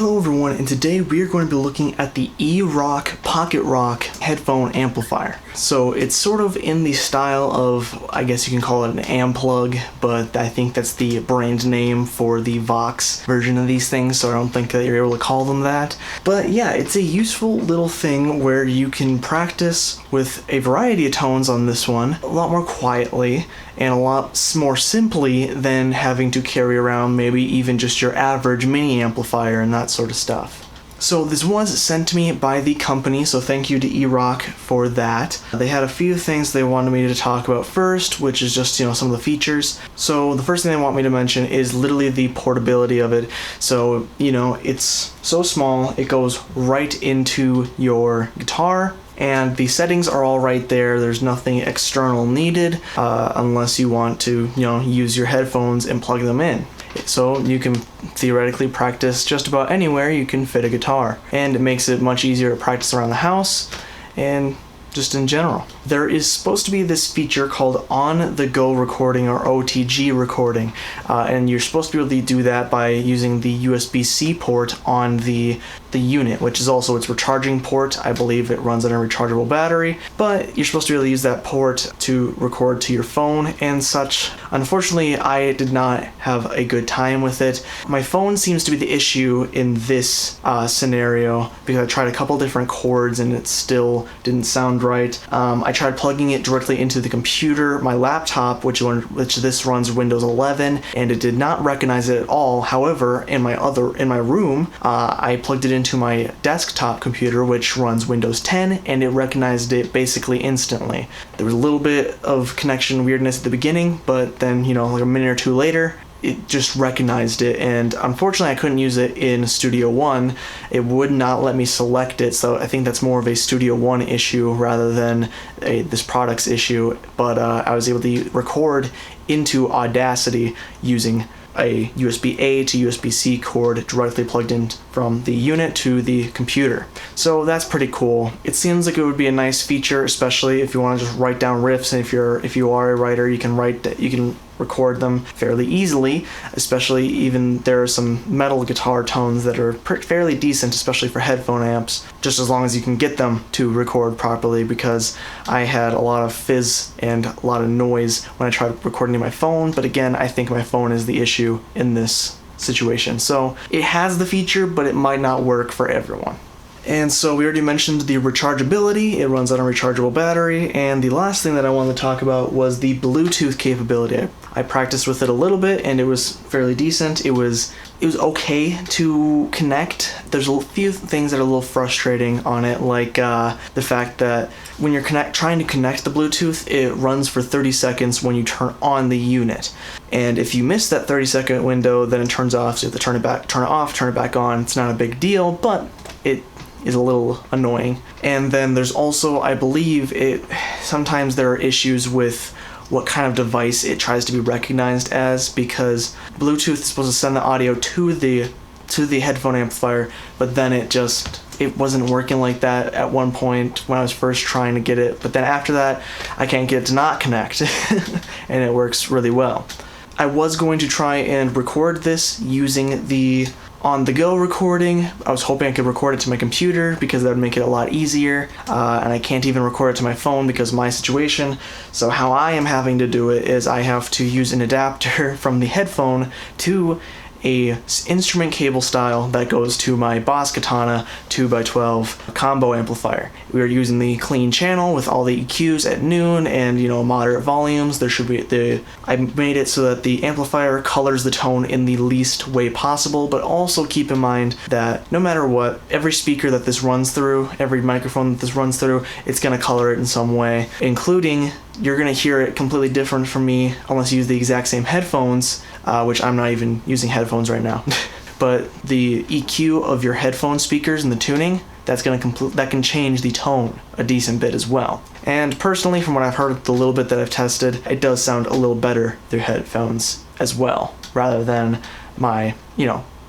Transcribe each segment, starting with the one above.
Hello everyone, and today we are going to be looking at the EROK Pocket Rock headphone amplifier. So it's sort of in the style of, I guess you can call it an Amplug, but I think that's the brand name for the Vox version of these things, so I don't think that you're able to call them that. But yeah, it's a useful little thing where you can practice with a variety of tones on this one, a lot more quietly, and a lot more simply than having to carry around maybe even just your average mini amplifier and that sort of stuff. So this was sent to me by the company, so thank you to EROK for that. They had a few things they wanted me to talk about first, which is just, some of the features. So the first thing they want me to mention is literally the portability of it. So, it's so small, it goes right into your guitar, and the settings are all right there. There's nothing external needed unless you want to, use your headphones and plug them in. So you can theoretically practice just about anywhere you can fit a guitar, and it makes it much easier to practice around the house and just in general. There is supposed to be this feature called on-the-go recording, or OTG recording, and you're supposed to be able to do that by using the USB-C port on the unit, which is also its recharging port. I believe it runs on a rechargeable battery, but you're supposed to be able to use that port to record to your phone and such. Unfortunately, I did not have a good time with it. My phone seems to be the issue in this scenario, because I tried a couple different chords and it still didn't sound right. I tried plugging it directly into the computer, my laptop, which this runs Windows 11, and it did not recognize it at all. However, in my room, I plugged it into my desktop computer, which runs Windows 10, and it recognized it basically instantly. There was a little bit of connection weirdness at the beginning, but then, like a minute or two later, it just recognized it, and unfortunately I couldn't use it in Studio One. It would not let me select it, so I think that's more of a Studio One issue rather than this product's issue, but I was able to record into Audacity using a USB-A to USB-C cord directly plugged in from the unit to the computer. So that's pretty cool. It seems like it would be a nice feature, especially if you want to just write down riffs, and if you are a writer, you can record them fairly easily, especially even there are some metal guitar tones that are fairly decent, especially for headphone amps, just as long as you can get them to record properly, because I had a lot of fizz and a lot of noise when I tried recording to my phone, but again, I think my phone is the issue in this situation. So it has the feature, but it might not work for everyone. And so we already mentioned the rechargeability. It runs on a rechargeable battery, and the last thing that I wanted to talk about was the Bluetooth capability. I practiced with it a little bit, and it was fairly decent. It was okay to connect. There's a few things that are a little frustrating on it, like the fact that when you're trying to connect the Bluetooth, it runs for 30 seconds when you turn on the unit. And if you miss that 30-second window, then it turns off, so you have to turn it off, turn it back on. It's not a big deal, but it is a little annoying. And then there's also, I believe, sometimes there are issues with what kind of device it tries to be recognized as, because Bluetooth is supposed to send the audio to the headphone amplifier, but then it wasn't working like that at one point when I was first trying to get it, but then after that I can't get it to not connect and it works really well. I was going to try and record this using the on-the-go recording. I was hoping I could record it to my computer, because that would make it a lot easier, and I can't even record it to my phone because of my situation. So how I am having to do it is I have to use an adapter from the headphone to a instrument cable style that goes to my Boss Katana 2x12 combo amplifier. We are using the clean channel with all the EQs at noon and moderate volumes. I made it so that the amplifier colors the tone in the least way possible, but also keep in mind that no matter what, every speaker that this runs through, every microphone that this runs through, it's going to color it in some way, including you're going to hear it completely different from me unless you use the exact same headphones, which I'm not even using headphones right now. But the EQ of your headphone speakers and the tuning, that can change the tone a decent bit as well. And personally, from what I've heard, the little bit that I've tested, it does sound a little better through headphones as well, rather than my,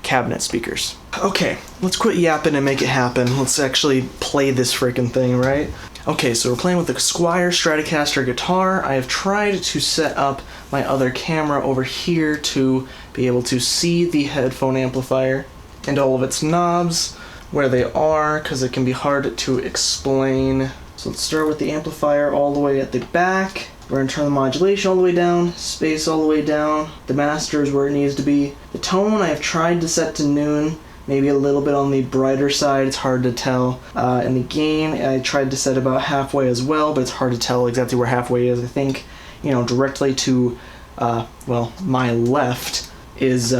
cabinet speakers. Okay, let's quit yapping and make it happen. Let's actually play this freaking thing, right? Okay, so we're playing with the Squier Stratocaster guitar. I have tried to set up my other camera over here to be able to see the headphone amplifier. and all of its knobs, where they are, because it can be hard to explain. So let's start with the amplifier all the way at the back. We're going to turn the modulation all the way down, space all the way down, the master is where it needs to be. The tone I have tried to set to noon, maybe a little bit on the brighter side, it's hard to tell. And the gain, I tried to set about halfway as well, but it's hard to tell exactly where halfway is. I think, directly to, my left is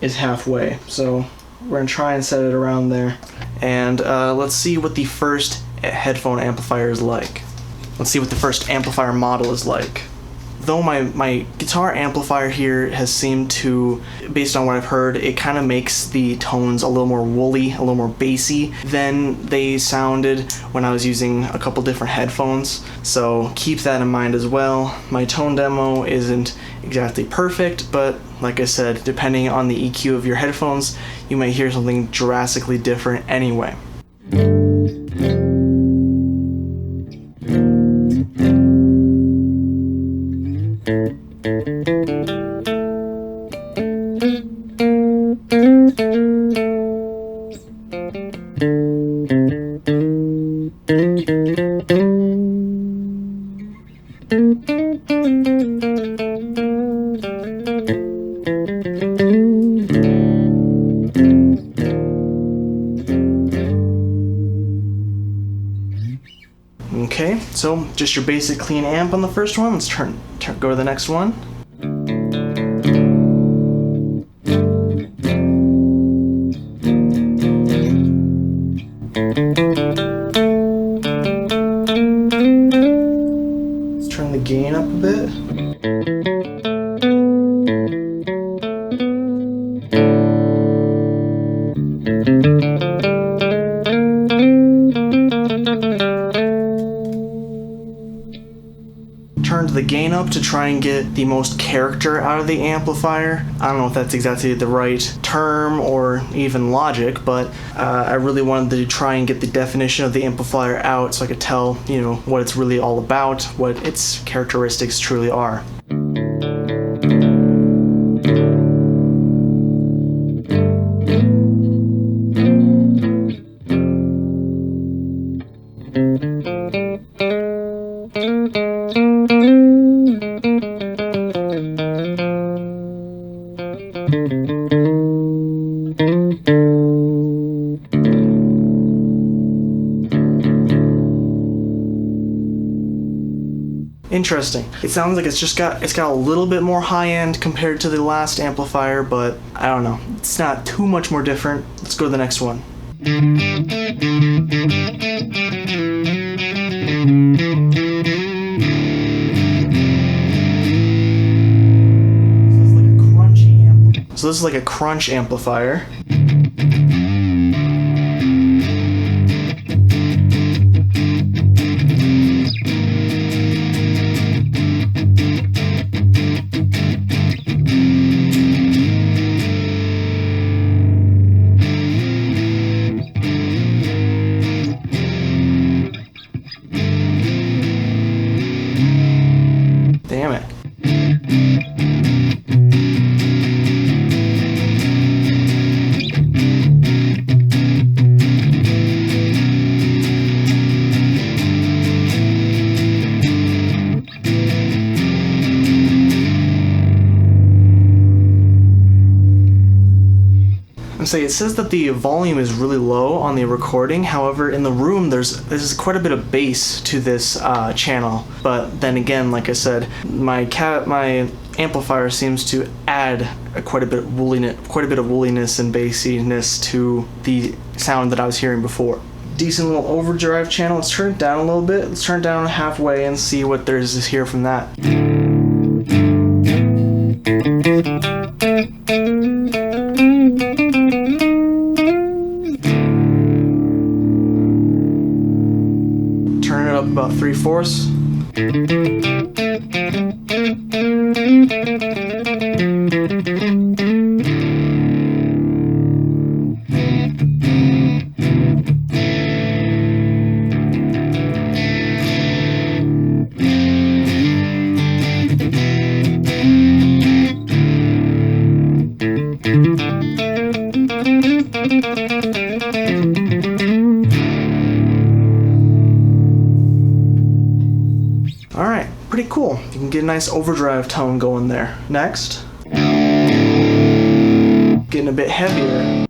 halfway. So we're going to try and set it around there. And let's see what the first headphone amplifier is like. Let's see what the first amplifier model is like. Though my guitar amplifier here has seemed to, based on what I've heard, it kind of makes the tones a little more woolly, a little more bassy than they sounded when I was using a couple different headphones. So keep that in mind as well. My tone demo isn't exactly perfect, but like I said, depending on the EQ of your headphones, you might hear something drastically different anyway. Okay, so just your basic clean amp on the first one. Let's go to the next one. Let's turn the gain up a bit. Turned the gain up to try and get the most character out of the amplifier. I don't know if that's exactly the right term or even logic, but I really wanted to try and get the definition of the amplifier out so I could tell, what it's really all about, what its characteristics truly are. Interesting. It sounds like it's got a little bit more high end compared to the last amplifier, but I don't know. It's not too much more different. Let's go to the next one. So this is like a crunch amplifier. Damn it. It says that the volume is really low on the recording. However, in the room there's quite a bit of bass to this channel. But then again, like I said, my amplifier seems to add quite a bit of woolliness and bassiness to the sound that I was hearing before. Decent little overdrive channel. Let's turn it down a little bit. Let's turn it down halfway and see what there is to hear from that. Turn it up about 3/4. pretty cool. You can get a nice overdrive tone going there. Next, getting a bit heavier.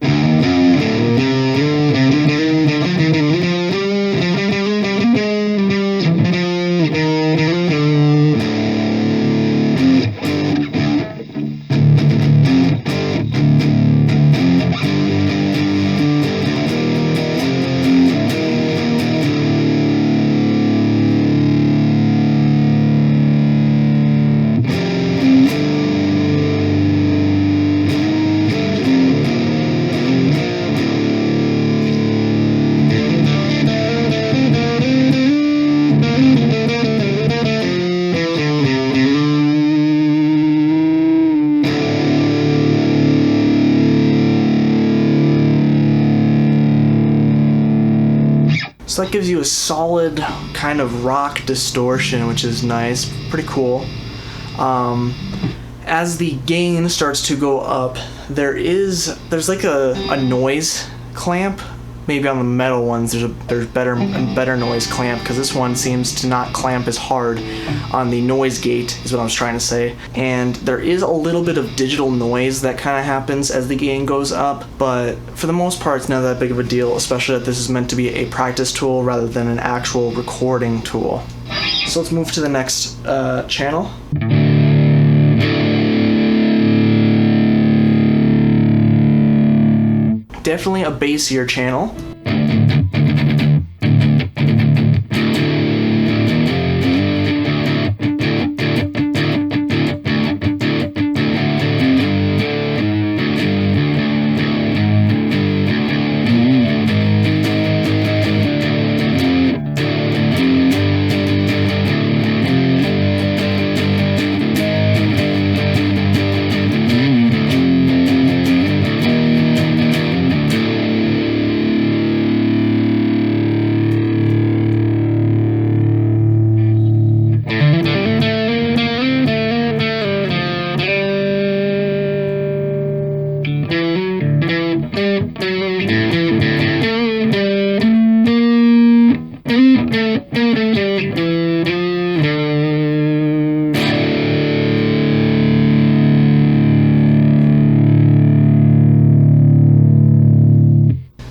So that gives you a solid kind of rock distortion, which is nice, pretty cool. As the gain starts to go up, there's like a noise clamp. Maybe on the metal ones there's better noise clamp, because this one seems to not clamp as hard on the noise gate, is what I was trying to say. And there is a little bit of digital noise that kind of happens as the gain goes up, but for the most part it's not that big of a deal, especially that this is meant to be a practice tool rather than an actual recording tool. So let's move to the next channel. Definitely a bassier channel.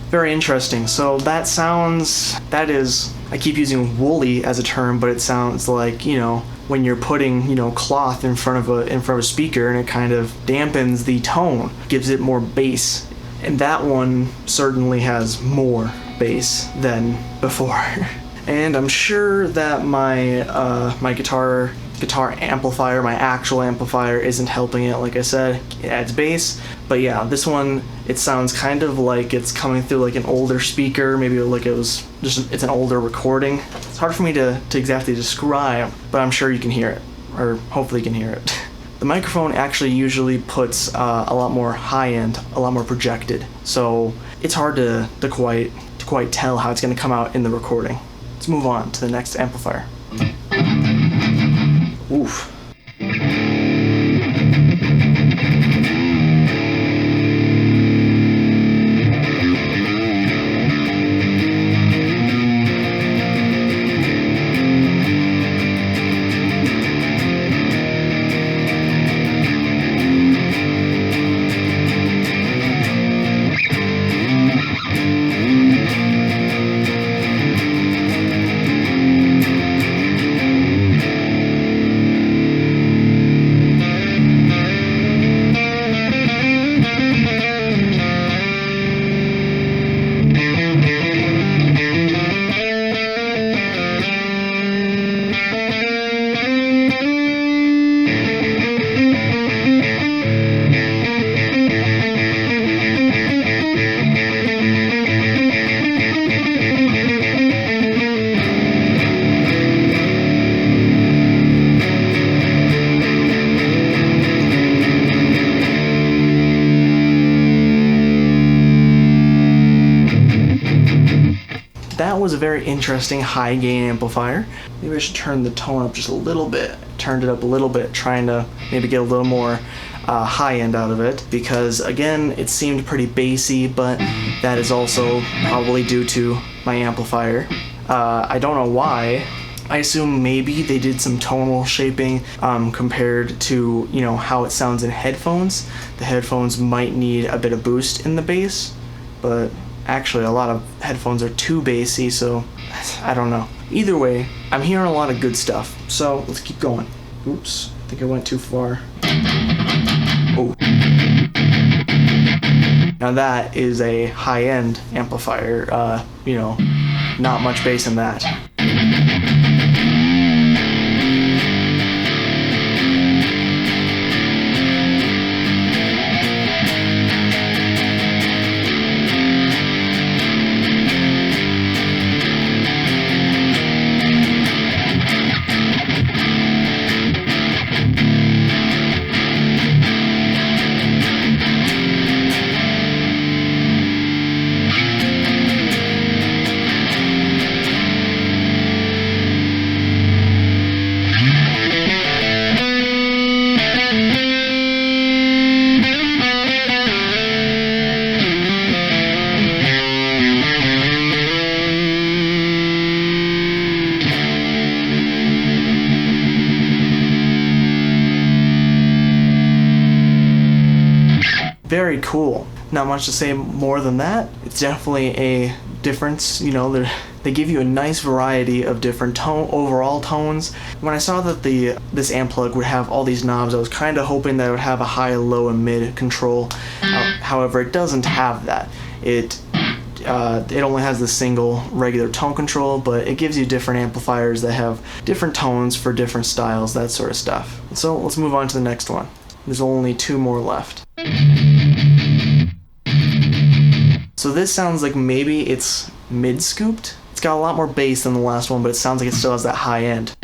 Very interesting. So that is, I keep using woolly as a term, but it sounds like, you know, when you're putting, you know, cloth in front of a speaker, and it kind of dampens the tone, gives it more bass. And that one certainly has more bass than before. And I'm sure that my guitar amplifier, my actual amplifier, isn't helping it. Like I said, it adds bass, but yeah, this one, it sounds kind of like it's coming through like an older speaker, maybe like it's an older recording. It's hard for me to exactly describe, but I'm sure you can hear it, or hopefully you can hear it. The microphone actually usually puts a lot more high end, a lot more projected, so it's hard to quite tell how it's going to come out in the recording. Let's move on to the next amplifier. Oof. That was a very interesting high gain amplifier. Maybe I should turn the tone up just a little bit. Turned it up a little bit, trying to maybe get a little more high end out of it, because again, it seemed pretty bassy, but that is also probably due to my amplifier. I don't know why. I assume maybe they did some tonal shaping compared to, you know, how it sounds in headphones. The headphones might need a bit of boost in the bass, but actually a lot of headphones are too bassy, so I don't know. Either way, I'm hearing a lot of good stuff, so let's keep going. Oops, I think I went too far. Oh. Now that is a high-end amplifier, you know, not much bass in that. Very cool. Not much to say more than that. It's definitely a difference, you know, they give you a nice variety of different overall tones. When I saw that this amp plug would have all these knobs, I was kind of hoping that it would have a high, low, and mid control. However, it doesn't have that. It only has the single regular tone control, but it gives you different amplifiers that have different tones for different styles, that sort of stuff. So let's move on to the next one. There's only 2 more left. So this sounds like maybe it's mid-scooped. It's got a lot more bass than the last one, but it sounds like it still has that high end.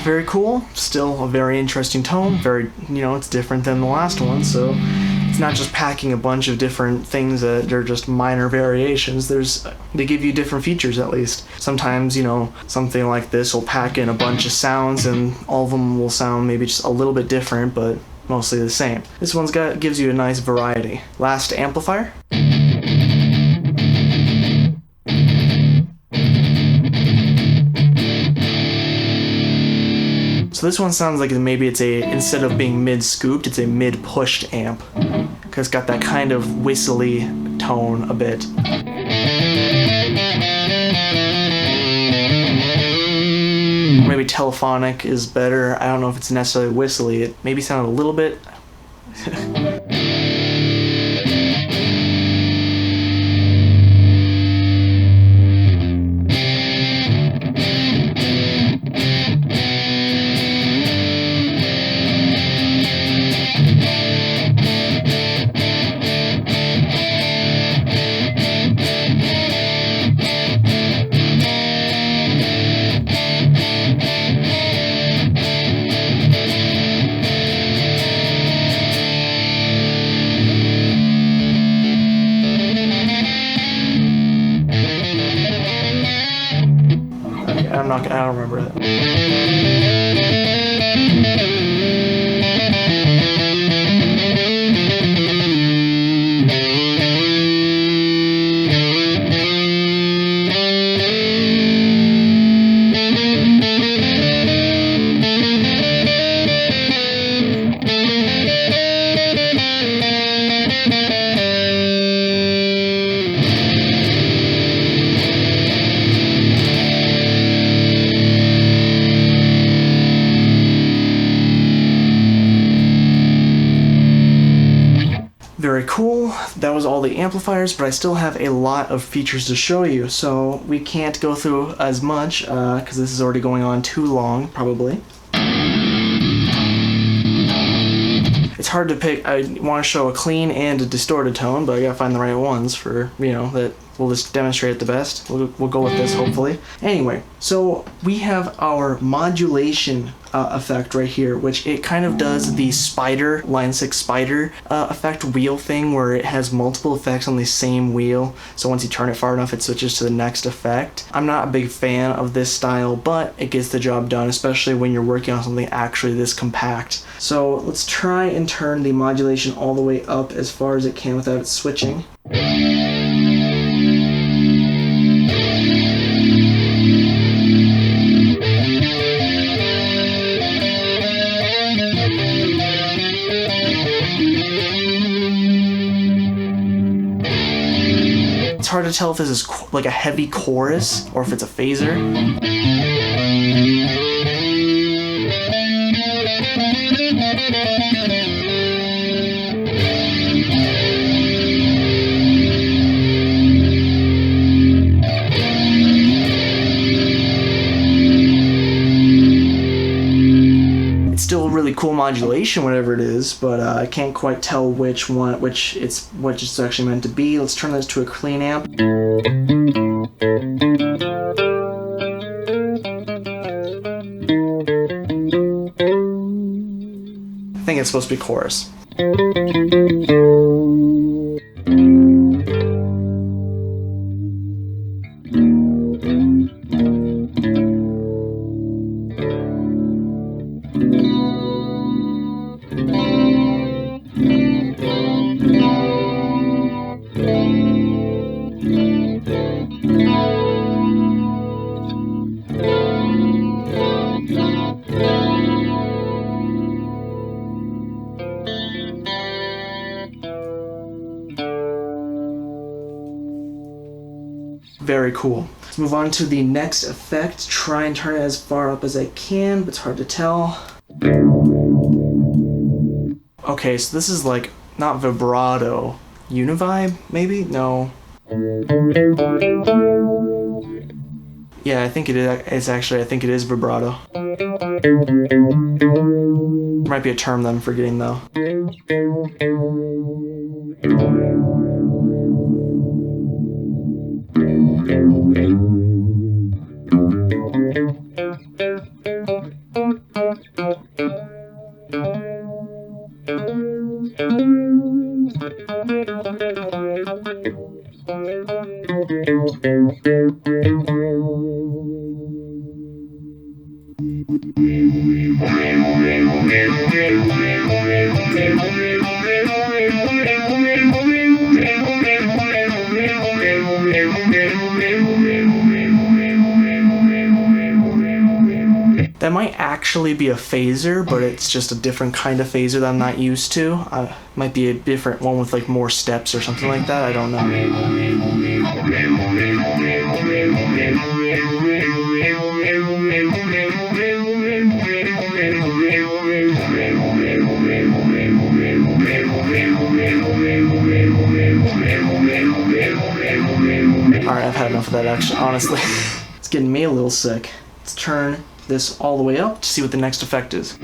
Very cool, still a very interesting tone, very, you know, it's different than the last one, so it's not just packing a bunch of different things that are just minor variations. They give you different features at least. Sometimes, you know, something like this will pack in a bunch of sounds and all of them will sound maybe just a little bit different, but mostly the same. This one's gives you a nice variety. Last amplifier. So this one sounds like maybe it's instead of being mid-scooped, it's a mid-pushed amp. Because it's got that kind of whistly tone a bit. Maybe telephonic is better. I don't know if it's necessarily whistly. It maybe sounded a little bit. I don't remember that. Very cool. That was all the amplifiers, but I still have a lot of features to show you, so we can't go through as much because this is already going on too long, probably. It's hard to pick. I want to show a clean and a distorted tone, but I gotta find the right ones for, you know, that will just demonstrate it the best. We'll go with this, hopefully. Anyway, so we have our modulation effect right here, which it kind of does the spider, line 6 spider effect wheel thing, where it has multiple effects on the same wheel. So once you turn it far enough, it switches to the next effect. I'm not a big fan of this style, but it gets the job done, especially when you're working on something actually this compact. So let's try and turn the modulation all the way up as far as it can without it switching. It's hard to tell if this is like a heavy chorus or if it's a phaser. It's still really cool modulation, whatever it is, but I can't quite tell which it's actually meant to be. Let's turn this to a clean amp. I think it's supposed to be chorus. Very cool. Let's move on to the next effect. Try and turn it as far up as I can, but it's hard to tell. Okay, so this is like not vibrato. Univibe, maybe? No. Yeah, I think it is. I think it is vibrato. Might be a term that I'm forgetting though. That might actually be a phaser, but it's just a different kind of phaser that I'm not used to. Might be a different one with like more steps or something like that, I don't know. Alright, I've had enough of that actually, honestly. It's getting me a little sick. Let's turn this all the way up to see what the next effect is.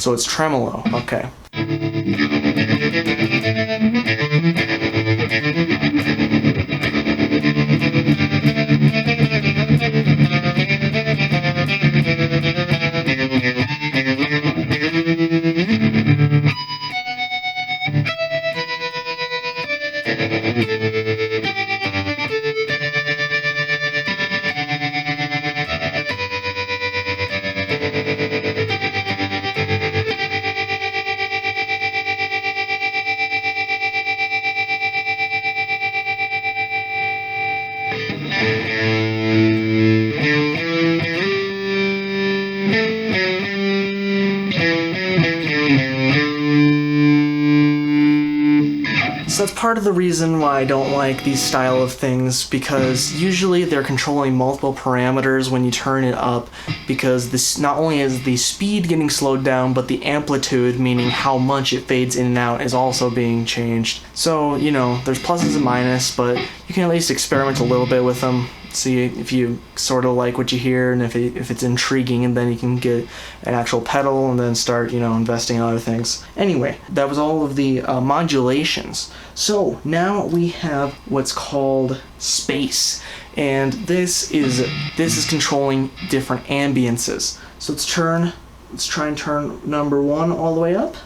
So it's tremolo, okay. So that's part of the reason why I don't like these style of things, because usually they're controlling multiple parameters when you turn it up, because this not only is the speed getting slowed down, but the amplitude, meaning how much it fades in and out, is also being changed. So, you know, there's pluses and minuses, but you can at least experiment a little bit with them, see if you sort of like what you hear, and if it's intriguing, and then you can get an actual pedal and then start, you know, investing in other things. Anyway, that was all of the modulations. So now we have what's called space, and this is controlling different ambiances. So let's try and turn number 1 all the way up.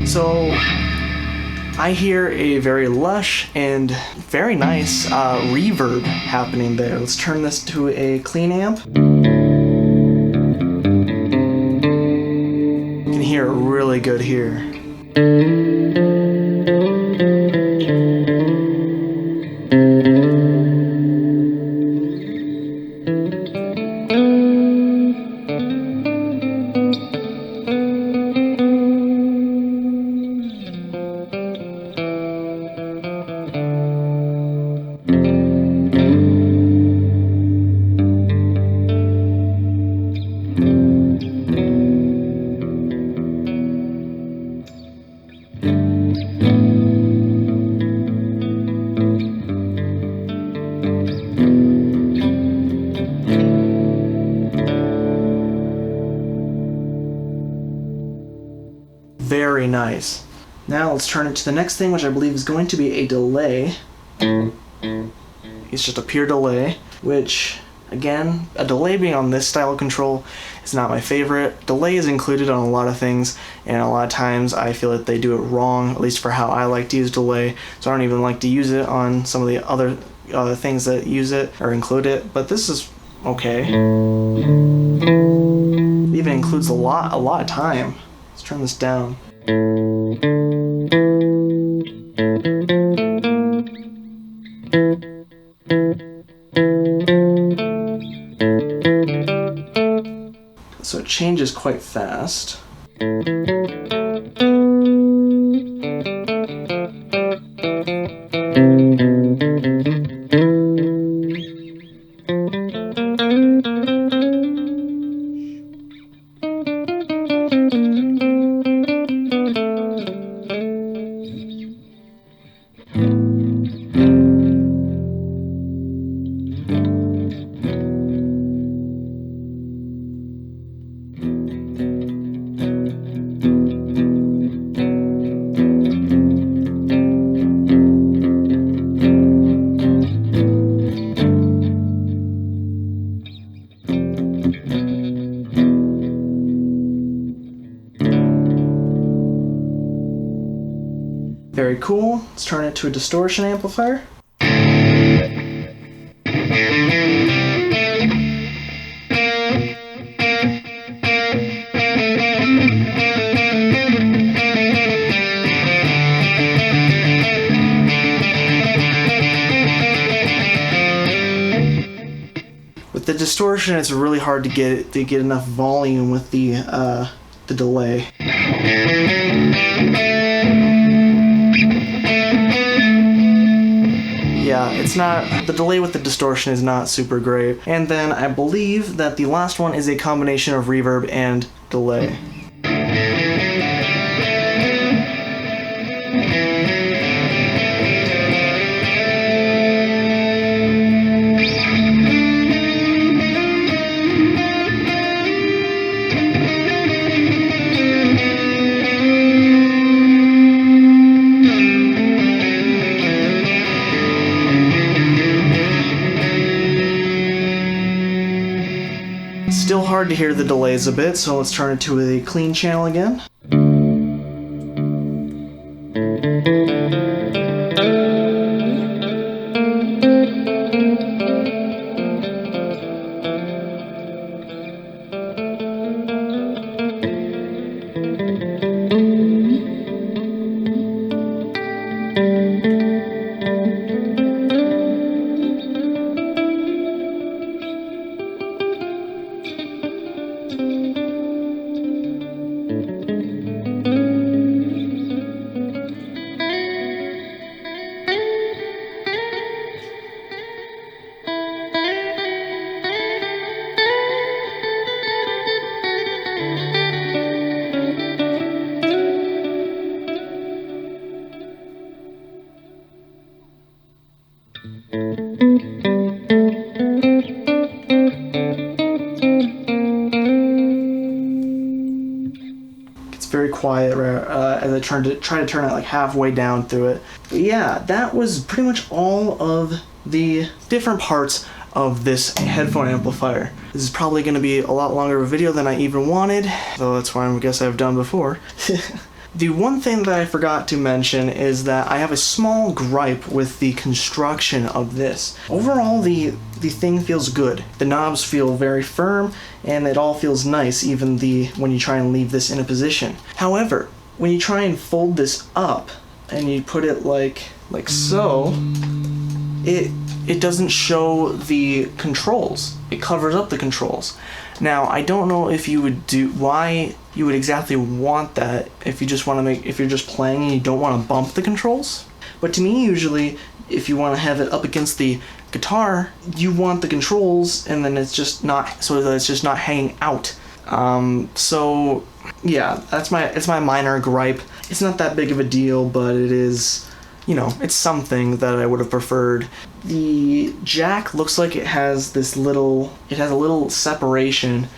So I hear a very lush and very nice reverb happening there. Let's turn this to a clean amp. You can hear it really good here. Very nice. Now let's turn it to the next thing, which I believe is going to be a delay. It's just a pure delay, which, again, a delay being on this style of control is not my favorite. Delay is included on a lot of things, and a lot of times I feel that they do it wrong, at least for how I like to use delay, so I don't even like to use it on some of the other things that use it or include it, but this is okay. It even includes a lot of time. Let's turn this down. So it changes quite fast. Very cool. Let's turn it to a distortion amplifier. With the distortion, it's really hard to get enough volume with the delay. Yeah, it's not, the delay with the distortion is not super great. And then I believe that the last one is a combination of reverb and delay. Still hard to hear the delays a bit, so let's turn it to a clean channel again. Very quiet as I try to turn it like halfway down through it. But yeah, that was pretty much all of the different parts of this headphone amplifier. This is probably going to be a lot longer of a video than I even wanted, though that's what I guess I've done before. The one thing that I forgot to mention is that I have a small gripe with the construction of this. Overall, the thing feels good. The knobs feel very firm, and it all feels nice, even when you try and leave this in a position. However, when you try and fold this up, and you put it like so, it doesn't show the controls. It covers up the controls. Now, I don't know if you would why you would exactly want that if you just want to if you're just playing and you don't want to bump the controls. But to me, usually, if you want to have it up against the guitar, you want the controls, and then it's just not, so that it's just not hanging out. So yeah, it's my minor gripe. It's not that big of a deal, but it is, you know, it's something that I would have preferred. The jack looks like it has a little separation.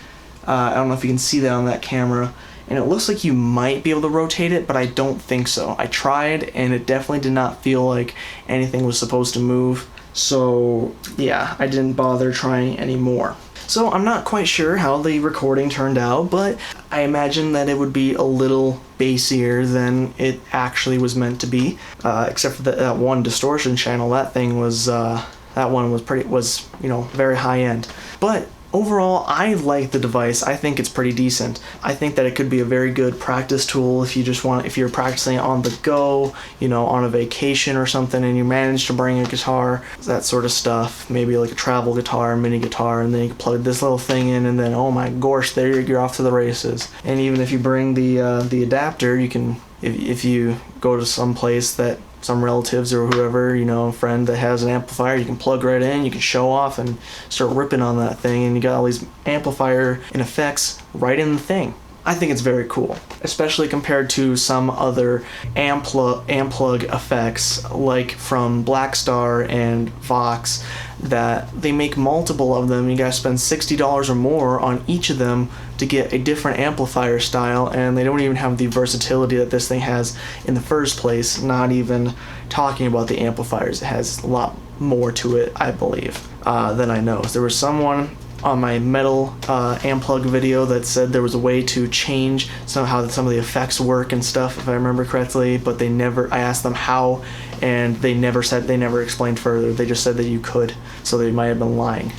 I don't know if you can see that on that camera, and it looks like you might be able to rotate it, but I don't think so. I tried, and it definitely did not feel like anything was supposed to move. So yeah, I didn't bother trying anymore. So I'm not quite sure how the recording turned out, but I imagine that it would be a little bassier than it actually was meant to be, except for that one distortion channel. That thing was, that one was you know, very high end. But overall, I like the device. I think it's pretty decent. I think that it could be a very good practice tool if you're practicing on the go, you know, on a vacation or something, and you manage to bring a guitar, that sort of stuff, maybe like a travel guitar, mini guitar, and then you can plug this little thing in, and then, oh my gosh, there you're off to the races. And even if you bring the adapter, you can, if you go to some place that some relatives or whoever, you know, friend that has an amplifier, you can plug right in, you can show off and start ripping on that thing, and you got all these amplifier and effects right in the thing. I think it's very cool, especially compared to some other amplug effects like from Blackstar and Vox, that they make multiple of them. You guys spend $60 or more on each of them to get a different amplifier style, and they don't even have the versatility that this thing has in the first place, not even talking about the amplifiers. It has a lot more to it, I believe, than I know. So there was someone on my metal amplug video that said there was a way to change how some of the effects work and stuff, if I remember correctly, but I asked them how, and they never explained further. They just said that you could, so they might have been lying.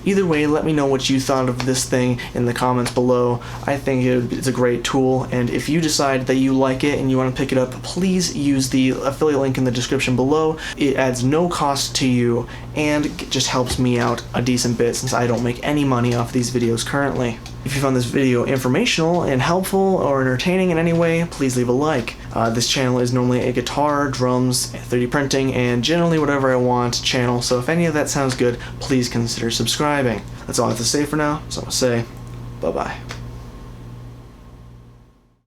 Either way, let me know what you thought of this thing in the comments below. I think it's a great tool, and if you decide that you like it and you want to pick it up, please use the affiliate link in the description below. It adds no cost to you, and it just helps me out a decent bit since I don't make any money off these videos currently. If you found this video informational and helpful or entertaining in any way, please leave a like. This channel is normally a guitar, drums, 3D printing, and generally whatever I want channel, so if any of that sounds good, please consider subscribing. That's all I have to say for now, so I'm going to say bye-bye.